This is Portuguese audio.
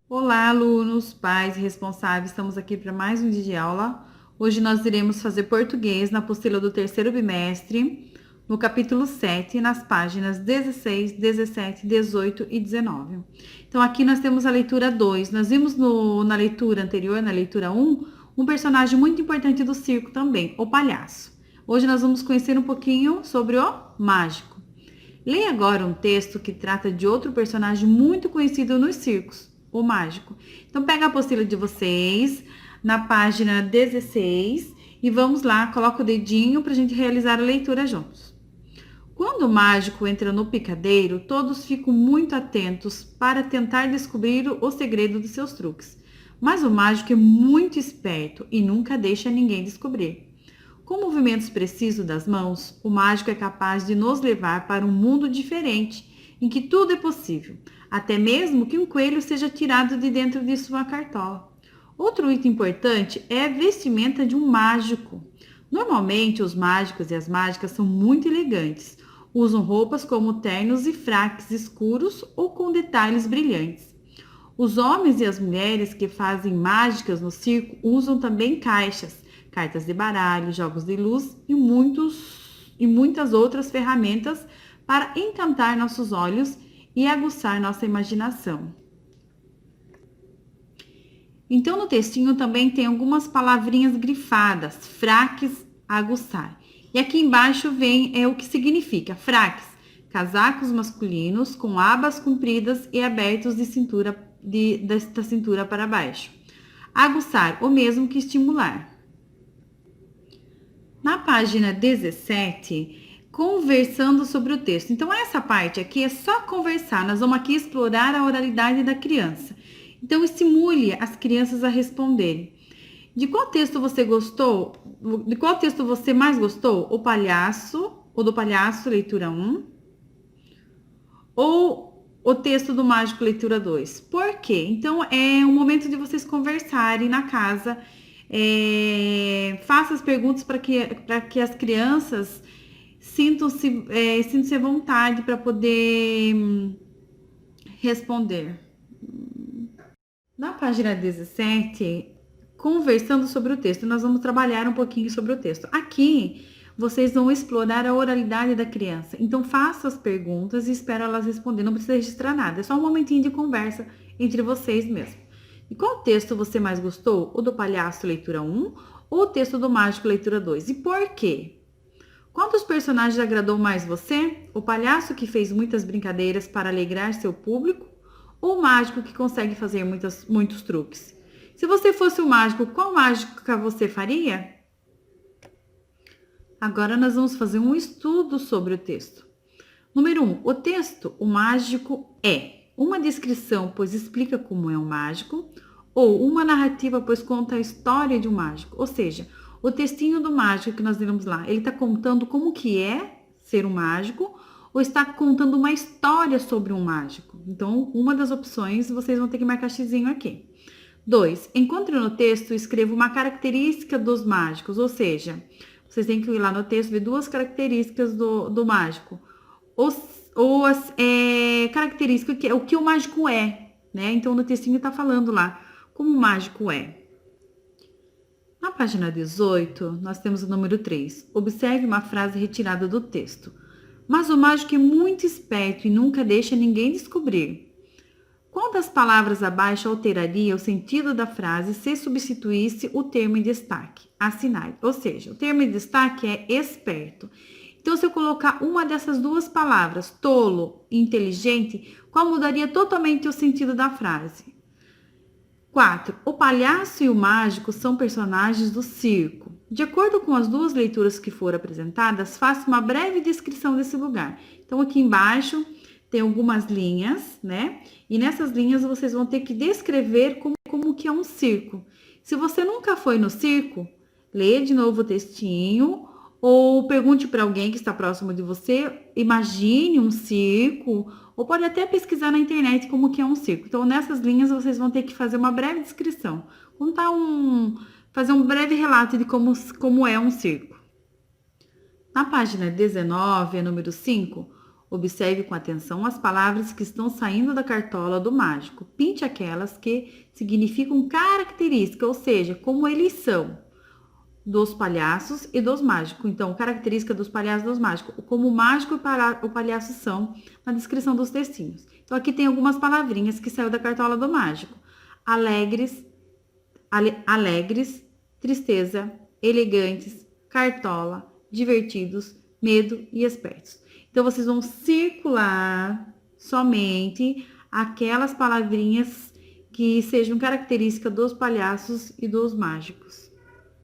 Olá, alunos, pais e responsáveis, estamos aqui para mais um dia de aula. Hoje nós iremos fazer português na apostila do terceiro bimestre, no capítulo 7, nas páginas 16, 17, 18 e 19. Então, aqui nós temos a leitura 2. Nós vimos na leitura anterior, na leitura 1, um personagem muito importante do circo também, o palhaço. Hoje nós vamos conhecer um pouquinho sobre o mágico. Leia agora um texto que trata de outro personagem muito conhecido nos circos, o mágico. Então, pega a apostila de vocês, na página 16, e vamos lá, coloca o dedinho para a gente realizar a leitura juntos. Quando o mágico entra no picadeiro, todos ficam muito atentos para tentar descobrir o segredo dos seus truques. Mas o mágico é muito esperto e nunca deixa ninguém descobrir. Com movimentos precisos das mãos, o mágico é capaz de nos levar para um mundo diferente, em que tudo é possível, até mesmo que um coelho seja tirado de dentro de sua cartola. Outro item importante é a vestimenta de um mágico. Normalmente, os mágicos e as mágicas são muito elegantes. Usam roupas como ternos e fraques escuros ou com detalhes brilhantes. Os homens e as mulheres que fazem mágicas no circo usam também caixas, cartas de baralho, jogos de luz e muitas outras ferramentas para encantar nossos olhos e aguçar nossa imaginação. Então, no textinho também tem algumas palavrinhas grifadas, fraques, aguçar. E aqui embaixo vem o que significa fraques, casacos masculinos com abas compridas e abertos da cintura para baixo. Aguçar, o mesmo que estimular. Na página 17, conversando sobre o texto. Então, essa parte aqui é só conversar. Nós vamos aqui explorar a oralidade da criança. Então, estimule as crianças a responderem. De qual texto você gostou? De qual texto você mais gostou? O do palhaço, leitura 1. Ou o texto do mágico, leitura 2. Por quê? Então, é um momento de vocês conversarem na casa. Faça as perguntas para que as crianças sintam-se à vontade para poder responder. Na página 17, conversando sobre o texto, nós vamos trabalhar um pouquinho sobre o texto. Aqui, vocês vão explorar a oralidade da criança. Então, faça as perguntas e espera elas responder. Não precisa registrar nada, é só um momentinho de conversa entre vocês mesmo. E qual texto você mais gostou? O do palhaço, leitura 1, ou o texto do mágico, leitura 2? E por quê? Qual dos personagens agradou mais você? O palhaço que fez muitas brincadeiras para alegrar seu público? Ou o mágico que consegue fazer muitos truques? Se você fosse o mágico, qual mágica você faria? Agora nós vamos fazer um estudo sobre o texto. Número 1. O texto, o mágico é uma descrição, pois explica como é um mágico, ou uma narrativa, pois conta a história de um mágico. Ou seja, o textinho do mágico que nós lemos lá, ele está contando como que é ser um mágico, ou está contando uma história sobre um mágico. Então, uma das opções, vocês vão ter que marcar xizinho aqui. 2. Encontre no texto e escreva uma característica dos mágicos, ou seja, vocês têm que ir lá no texto e ver duas características do mágico. Ou as características, o que o mágico é, né? Então, no textinho está falando lá como o mágico é. Na página 18, nós temos o número 3. Observe uma frase retirada do texto. Mas o mágico é muito esperto e nunca deixa ninguém descobrir. Qual das palavras abaixo alteraria o sentido da frase se substituísse o termo em destaque? Assinale. Ou seja, o termo em destaque é esperto. Então, se eu colocar uma dessas duas palavras, tolo e inteligente, qual mudaria totalmente o sentido da frase? 4. O palhaço e o mágico são personagens do circo. De acordo com as duas leituras que foram apresentadas, faça uma breve descrição desse lugar. Então, aqui embaixo tem algumas linhas, né? E nessas linhas vocês vão ter que descrever como que é um circo. Se você nunca foi no circo, lê de novo o textinho ou pergunte para alguém que está próximo de você, imagine um circo, ou pode até pesquisar na internet como que é um circo. Então, nessas linhas vocês vão ter que fazer uma breve descrição, fazer um breve relato de como é um circo. Na página 19, número 5, observe com atenção as palavras que estão saindo da cartola do mágico. Pinte aquelas que significam característica, ou seja, como eles são, dos palhaços e dos mágicos. Então, característica dos palhaços e dos mágicos, como o mágico e o palhaço são na descrição dos textinhos. Então, aqui tem algumas palavrinhas que saiu da cartola do mágico. Alegres, alegres, tristeza, elegantes, cartola, divertidos, medo e espertos. Então, vocês vão circular somente aquelas palavrinhas que sejam características dos palhaços e dos mágicos.